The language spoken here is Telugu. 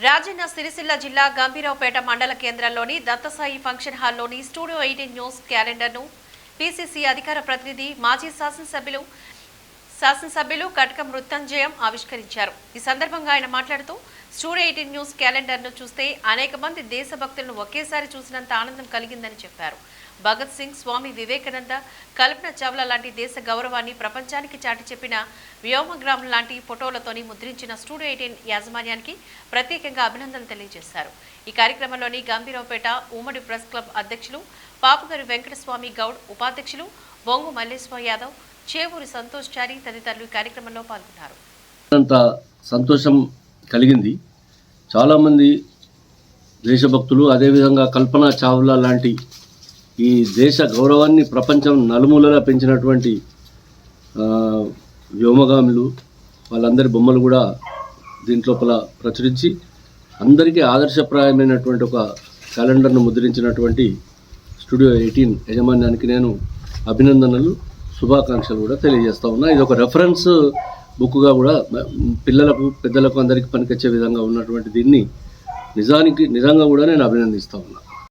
రాజన్న సిరిసిల్ల జిల్లా గంభీరావుపేట మండల కేంద్రంలోని దత్తసాయి ఫంక్షన్ హాల్లోని స్టూడియో 18 న్యూస్ క్యాలెండర్ను పీసీసీ అధికార ప్రతినిధి మాజీ శాసనసభ్యులు కటక మృత్యుంజయం ఆవిష్కరించారు. ఈ సందర్భంగా ఆయన మాట్లాడుతూ స్టూడియో 18 న్యూస్ క్యాలెండర్ను చూస్తే అనేక మంది దేశభక్తులను ఒకేసారి చూసినంత ఆనందం కలిగిందని చెప్పారు. భగత్ సింగ్, స్వామి వివేకానంద, కల్పన చావ్లా లాంటి దేశ గౌరవాన్ని ప్రపంచానికి చాటి చెప్పిన వ్యోమగ్రామ్ లాంటి ఫోటోలతోని ముద్రించిన స్టూడియో 18 యాజమాన్యానికి ప్రత్యేకంగా అభినందనలు తెలియజేశారు. ఈ కార్యక్రమంలోని గంభీరావుపేట ఉమ్మడి ప్రెస్ క్లబ్ అధ్యక్షులు పాపుగారి వెంకటస్వామి గౌడ్, ఉపాధ్యక్షులు బొంగు మల్లేశ్వర యాదవ్, చేవూరి సంతోష్ చారి తదితరులు ఈ కార్యక్రమంలో పాల్గొన్నారు. అంత సంతోషం కలిగింది. చాలామంది దేశభక్తులు, అదేవిధంగా కల్పన చావ్లా లాంటి ఈ దేశ గౌరవాన్ని ప్రపంచం నలుమూలలా పెంచినటువంటి వ్యోమగాములు వాళ్ళందరి బొమ్మలు కూడా దీంట్లోపల ప్రచురించి అందరికీ ఆదర్శప్రాయమైనటువంటి ఒక క్యాలెండర్ను ముద్రించినటువంటి స్టూడియో 18 యాజమాన్యానికి నేను అభినందనలు, శుభాకాంక్షలు కూడా తెలియజేస్తా ఉన్నా. ఇది ఒక రెఫరెన్స్ బుక్గా కూడా పిల్లలకు, పెద్దలకు అందరికీ పనికొచ్చే విధంగా ఉన్నటువంటి దీన్ని నిజంగా కూడా నేను అభినందిస్తా ఉన్నా.